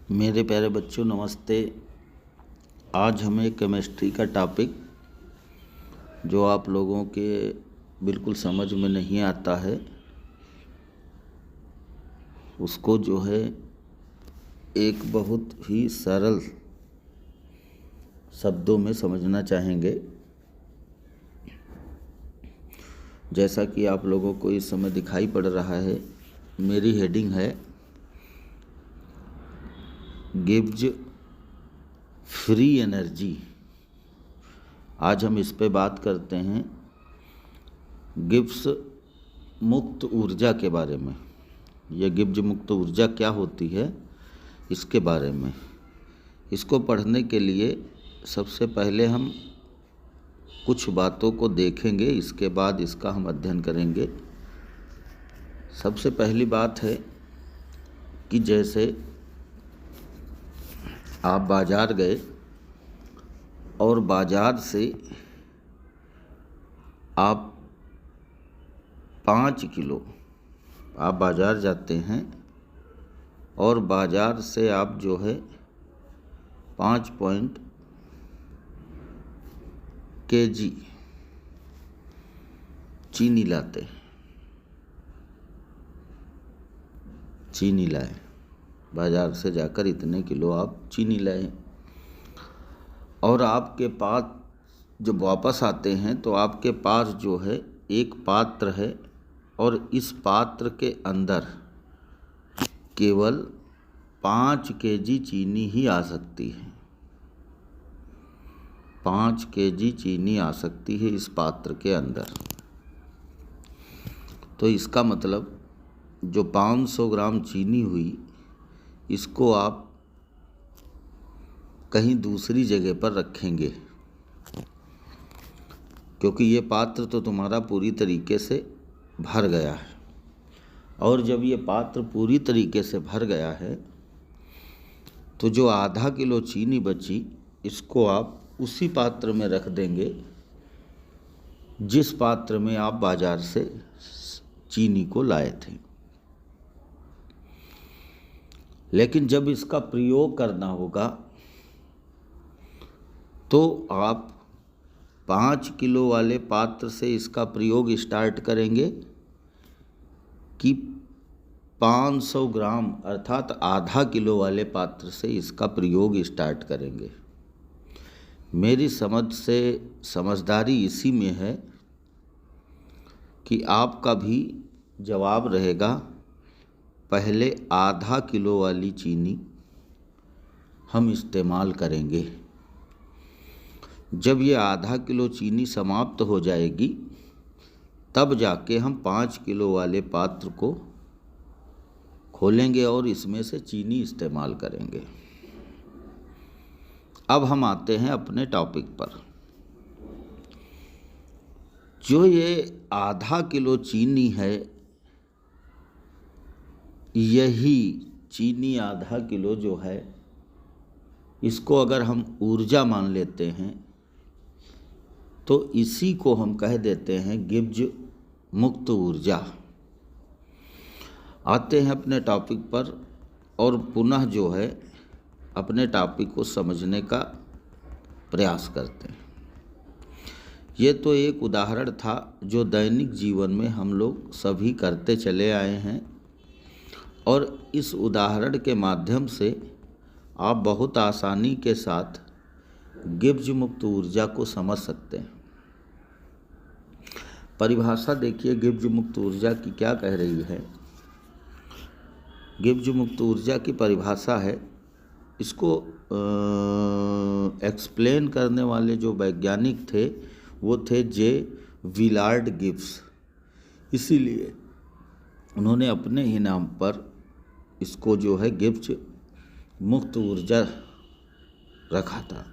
मेरे प्यारे बच्चों नमस्ते। आज हमें केमिस्ट्री का टॉपिक जो आप लोगों के बिल्कुल समझ में नहीं आता है उसको जो है एक बहुत ही सरल शब्दों में समझना चाहेंगे। जैसा कि आप लोगों को इस समय दिखाई पड़ रहा है, मेरी हेडिंग है गिव्स फ्री एनर्जी। आज हम इस पे बात करते हैं गिब्स मुक्त ऊर्जा के बारे में। यह गिब्स मुक्त ऊर्जा क्या होती है इसके बारे में। इसको पढ़ने के लिए सबसे पहले हम कुछ बातों को देखेंगे, इसके बाद इसका हम अध्ययन करेंगे। सबसे पहली बात है कि जैसे आप बाज़ार गए और बाज़ार से आप 5 किलो आप बाज़ार जाते हैं और बाज़ार से आप जो है 5 kg चीनी लाते, चीनी लाए, बाज़ार से जाकर इतने किलो आप चीनी लाए और आपके पास जब वापस आते हैं तो आपके पास जो है एक पात्र है और इस पात्र के अंदर केवल 5 kg चीनी ही आ सकती है। 5 kg चीनी आ सकती है इस पात्र के अंदर। तो इसका मतलब जो 500 ग्राम चीनी हुई इसको आप कहीं दूसरी जगह पर रखेंगे, क्योंकि ये पात्र तो तुम्हारा पूरी तरीके से भर गया है। और जब ये पात्र पूरी तरीके से भर गया है तो जो आधा किलो चीनी बची इसको आप उसी पात्र में रख देंगे जिस पात्र में आप बाज़ार से चीनी को लाए थे। लेकिन जब इसका प्रयोग करना होगा तो आप 5 किलो वाले पात्र से इसका प्रयोग स्टार्ट करेंगे कि 500 ग्राम अर्थात आधा किलो वाले पात्र से इसका प्रयोग स्टार्ट करेंगे। मेरी समझ से समझदारी इसी में है कि आपका भी जवाब रहेगा पहले आधा किलो वाली चीनी हम इस्तेमाल करेंगे। जब ये आधा किलो चीनी समाप्त हो जाएगी तब जाके हम 5 किलो वाले पात्र को खोलेंगे और इसमें से चीनी इस्तेमाल करेंगे। अब हम आते हैं अपने टॉपिक पर। जो ये आधा किलो चीनी है, यही चीनी आधा किलो जो है इसको अगर हम ऊर्जा मान लेते हैं तो इसी को हम कह देते हैं गिब्स मुक्त ऊर्जा। आते हैं अपने टॉपिक पर और पुनः जो है अपने टॉपिक को समझने का प्रयास करते हैं। ये तो एक उदाहरण था जो दैनिक जीवन में हम लोग सभी करते चले आए हैं और इस उदाहरण के माध्यम से आप बहुत आसानी के साथ गिब्स मुक्त ऊर्जा को समझ सकते हैं। परिभाषा देखिए गिब्स मुक्त ऊर्जा की क्या कह रही है। गिब्स मुक्त ऊर्जा की परिभाषा है, इसको एक्सप्लेन करने वाले जो वैज्ञानिक थे वो थे जे विलार्ड गिब्स। इसीलिए उन्होंने अपने ही नाम पर इसको जो है गिब्स मुक्त ऊर्जा रखा था।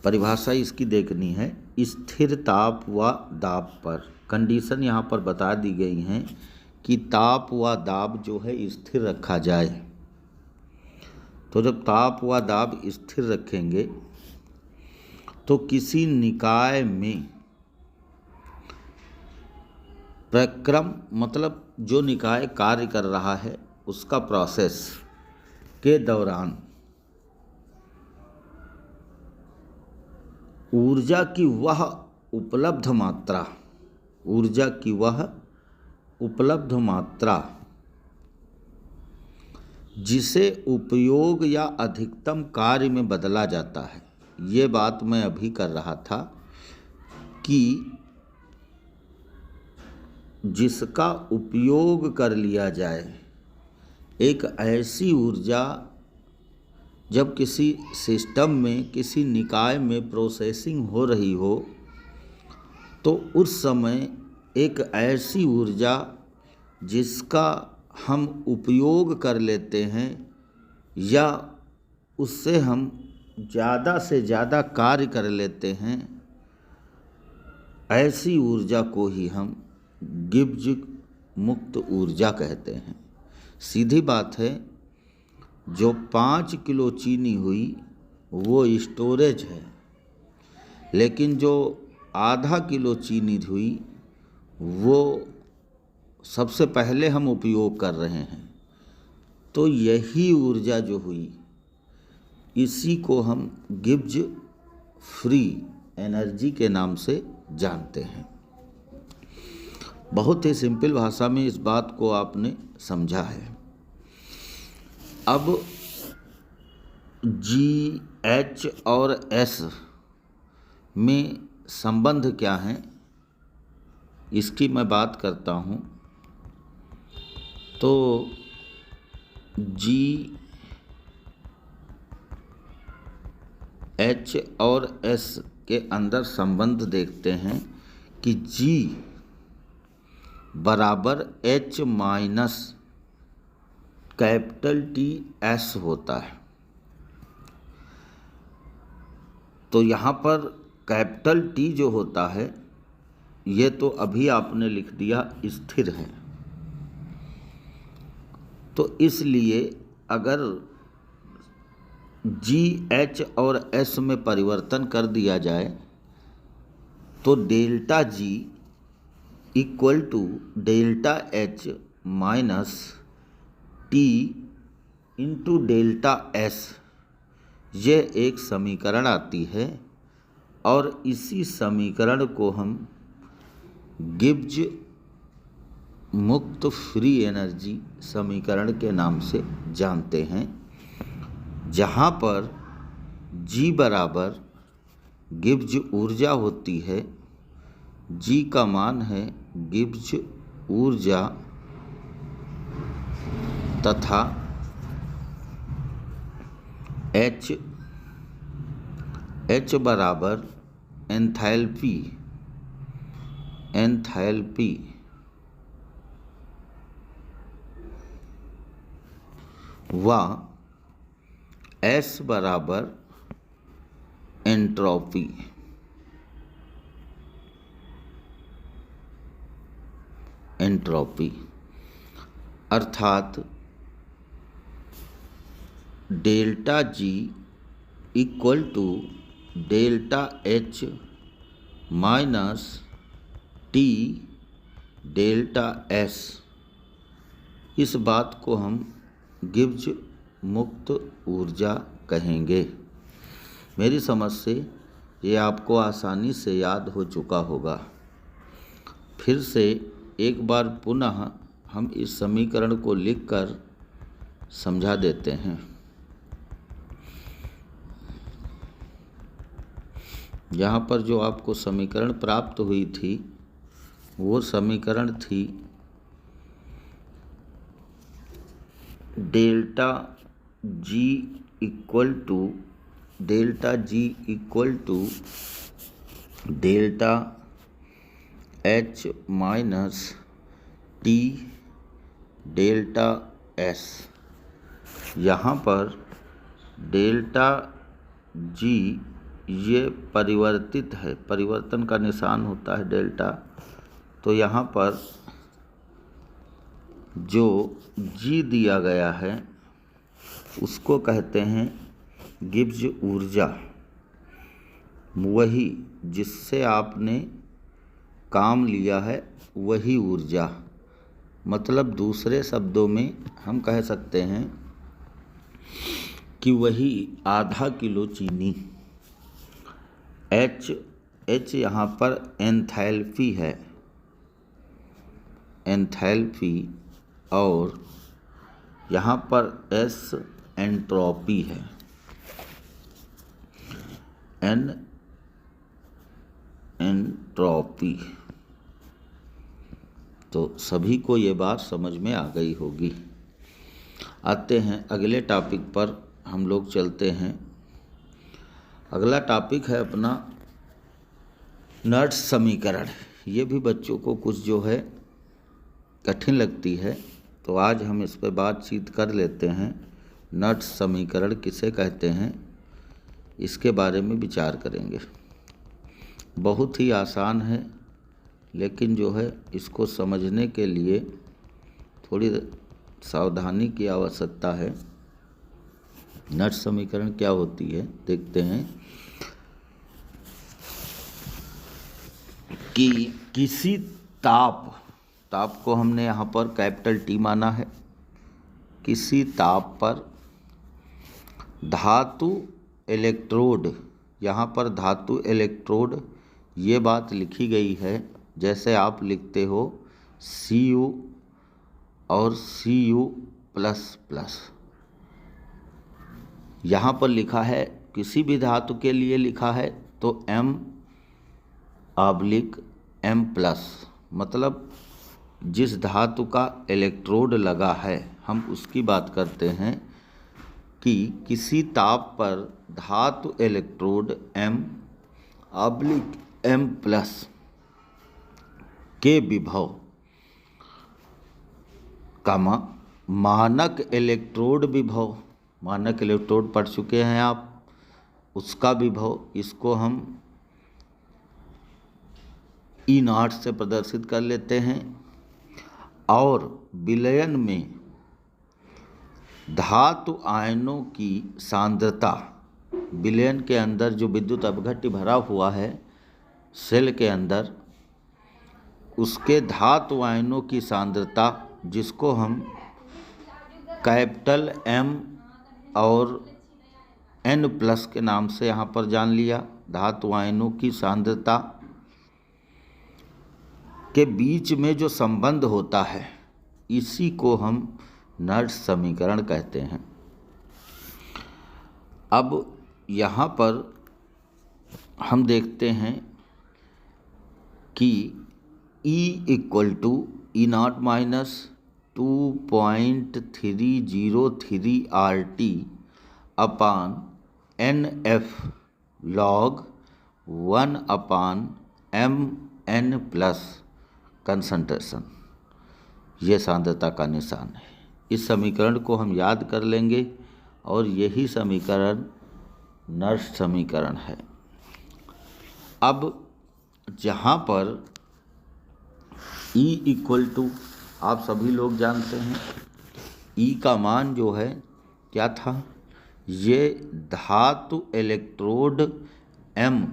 परिभाषा इसकी देखनी है, स्थिर ताप व दाब पर। कंडीशन यहाँ पर बता दी गई हैं कि ताप व दाब जो है स्थिर रखा जाए। तो जब ताप व दाब स्थिर रखेंगे तो किसी निकाय में प्रक्रम मतलब जो निकाय कार्य कर रहा है उसका प्रोसेस के दौरान ऊर्जा की वह उपलब्ध मात्रा जिसे उपयोग या अधिकतम कार्य में बदला जाता है। ये बात मैं अभी कर रहा था कि जिसका उपयोग कर लिया जाए, एक ऐसी ऊर्जा जब किसी सिस्टम में, किसी निकाय में प्रोसेसिंग हो रही हो, तो उस समय एक ऐसी ऊर्जा जिसका हम उपयोग कर लेते हैं या उससे हम ज़्यादा से ज़्यादा कार्य कर लेते हैं, ऐसी ऊर्जा को ही हम गिब्स मुक्त ऊर्जा कहते हैं। सीधी बात है, जो 5 किलो चीनी हुई वो स्टोरेज है, लेकिन जो आधा किलो चीनी हुई वो सबसे पहले हम उपयोग कर रहे हैं। तो यही ऊर्जा जो हुई, इसी को हम गिब्स फ्री एनर्जी के नाम से जानते हैं। बहुत ही सिंपल भाषा में इस बात को आपने समझा है। अब जी, एच और एस में संबंध क्या है, इसकी मैं बात करता हूँ। तो जी, एच और एस के अंदर संबंध देखते हैं कि जी बराबर H minus capital T S होता है। तो यहाँ पर कैपिटल टी जो होता है, ये तो अभी आपने लिख दिया स्थिर है। तो इसलिए अगर जी, एच और एस में परिवर्तन कर दिया जाए तो delta G equal to delta H minus T into delta S, ये एक समीकरण आती है और इसी समीकरण को हम गिब्स मुक्त फ्री एनर्जी समीकरण के नाम से जानते हैं, जहाँ पर जी बराबर गिब्स ऊर्जा होती है। जी का मान है गिब्स ऊर्जा तथा एच बराबर एंथैल्पी व एस बराबर एंट्रोपी। अर्थात delta G equal to delta H minus T delta S. इस बात को हम गिब्स मुक्त ऊर्जा कहेंगे। मेरी समझ से ये आपको आसानी से याद हो चुका होगा। फिर से एक बार पुनः हम इस समीकरण को लिखकर समझा देते हैं। यहाँ पर जो आपको समीकरण प्राप्त हुई थी वो समीकरण थी delta G equal to delta H minus T delta S. यहाँ पर डेल्टा जी ये परिवर्तित है, परिवर्तन का निशान होता है डेल्टा। तो यहाँ पर जो जी दिया गया है उसको कहते हैं गिब्स ऊर्जा, वही जिससे आपने काम लिया है वही ऊर्जा। मतलब दूसरे शब्दों में हम कह सकते हैं कि वही आधा किलो चीनी, H यहाँ पर एंथैल्पी है, एंथैल्पी, और यहाँ पर S एंट्रोपी है, एंट्रोपी। तो सभी को ये बात समझ में आ गई होगी। आते हैं अगले टॉपिक पर, हम लोग चलते हैं। अगला टॉपिक है अपना नट्स समीकरण। ये भी बच्चों को कुछ जो है कठिन लगती है, तो आज हम इस पर बातचीत कर लेते हैं। नट्स समीकरण किसे कहते हैं, इसके बारे में विचार करेंगे। बहुत ही आसान है, लेकिन जो है इसको समझने के लिए थोड़ी सावधानी की आवश्यकता है। नट्स समीकरण क्या होती है देखते हैं कि किसी ताप को हमने यहाँ पर कैपिटल T माना है। किसी ताप पर धातु इलेक्ट्रोड, यहाँ पर धातु इलेक्ट्रोड ये बात लिखी गई है, जैसे आप लिखते हो Cu और Cu++। यहाँ पर लिखा है, किसी भी धातु के लिए लिखा है तो M/M+, मतलब जिस धातु का इलेक्ट्रोड लगा है हम उसकी बात करते हैं कि किसी ताप पर धातु इलेक्ट्रोड M/M+ के विभव का मानक इलेक्ट्रोड विभव, मानक इलेक्ट्रोड पढ़ चुके हैं आप, उसका विभव, इसको हम E0 से प्रदर्शित कर लेते हैं। और विलयन में धातु आयनों की सांद्रता, विलयन के अंदर जो विद्युत अपघट्य भरा हुआ है सेल के अंदर, उसके धातु आयनों की सांद्रता, जिसको हम कैपिटल M और N+ के नाम से यहाँ पर जान लिया, धातु आयनों की सांद्रता के बीच में जो संबंध होता है, इसी को हम नट्स समीकरण कहते हैं। अब यहाँ पर हम देखते हैं कि E=E0 - 2.303 RT अपान NF log 1/mn+ कंसंट्रेशन, ये सांद्रता का निशान है। इस समीकरण को हम याद कर लेंगे और यही समीकरण नट्स समीकरण है। अब जहाँ पर E आप सभी लोग जानते हैं, E का मान जो है क्या था, ये धातु इलेक्ट्रोड M+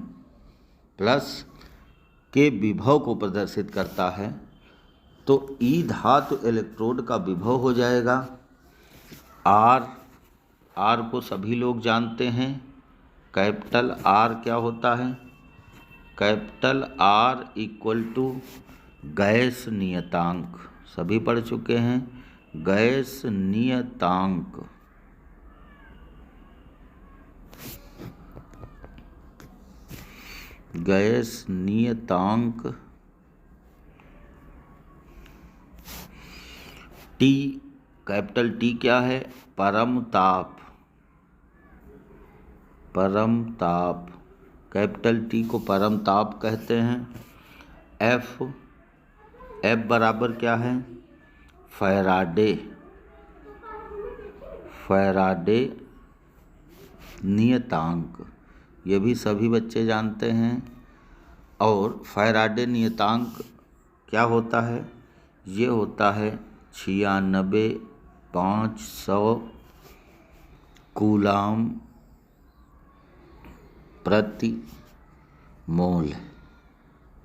के विभव को प्रदर्शित करता है। तो E धातु इलेक्ट्रोड का विभव हो जाएगा R को सभी लोग जानते हैं, कैपिटल R क्या होता है, कैपिटल R = गैस नियतांक, सभी पढ़ चुके हैं, गैस नियतांक। गैस नियतांक T, कैपिटल T क्या है, परम ताप, कैपिटल T को परम ताप कहते हैं। F बराबर क्या है, फैराडे नियतांक, ये भी सभी बच्चे जानते हैं। और फैराडे नियतांक क्या होता है, ये होता है 96,500 कूलाम प्रति मोल।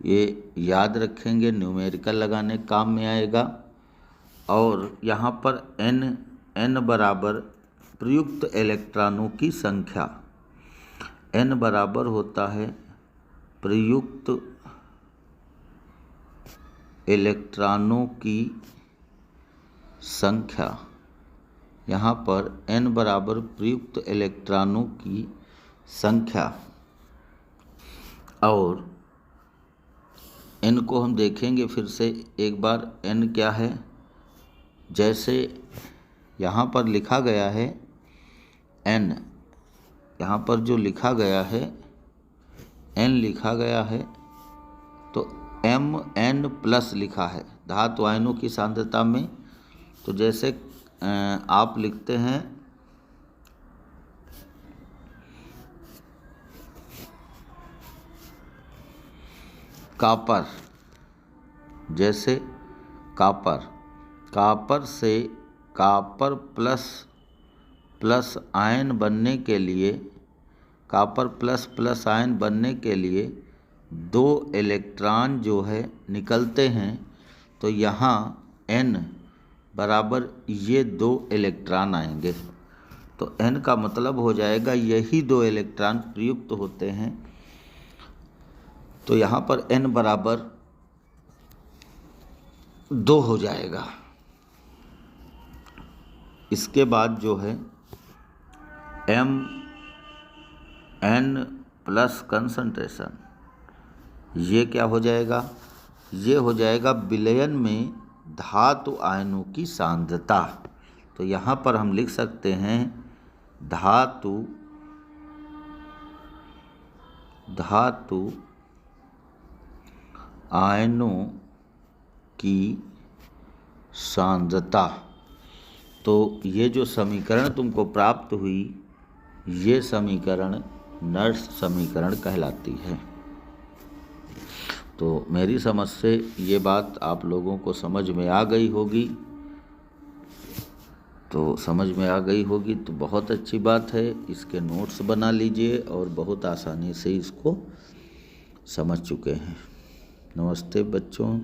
ये याद रखेंगे, न्यूमेरिकल लगाने काम में आएगा। और यहाँ पर N बराबर प्रयुक्त इलेक्ट्रॉनों की संख्या। n बराबर होता है प्रयुक्त इलेक्ट्रॉनों की संख्या। यहाँ पर n बराबर प्रयुक्त इलेक्ट्रॉनों की संख्या, और n को हम देखेंगे फिर से एक बार। n क्या है, जैसे यहाँ पर लिखा गया है n, यहाँ पर जो लिखा गया है n लिखा गया है, तो Mn प्लस लिखा है धातु आयनों की सांद्रता में। तो जैसे आप लिखते हैं कापर, जैसे कापर से कापर प्लस आयन बनने के लिए, कापर प्लस आयन बनने के लिए 2 इलेक्ट्रॉन जो है निकलते हैं। तो यहाँ n बराबर ये 2 इलेक्ट्रॉन आएंगे। तो n का मतलब हो जाएगा यही 2 इलेक्ट्रॉन प्रयुक्त होते हैं। तो यहाँ पर n बराबर 2 हो जाएगा। इसके बाद जो है Mn प्लस कंसंट्रेशन, ये क्या हो जाएगा, ये हो जाएगा विलयन में धातु आयनों की सांद्रता। तो यहाँ पर हम लिख सकते हैं धातु आयनों की सांद्रता। तो ये जो समीकरण तुमको प्राप्त हुई, ये समीकरण नर्स समीकरण कहलाती है। तो मेरी समझ से ये बात आप लोगों को समझ में आ गई होगी। तो समझ में आ गई होगी तो बहुत अच्छी बात है। इसके नोट्स बना लीजिए और बहुत आसानी से इसको समझ चुके हैं। नमस्ते बच्चों।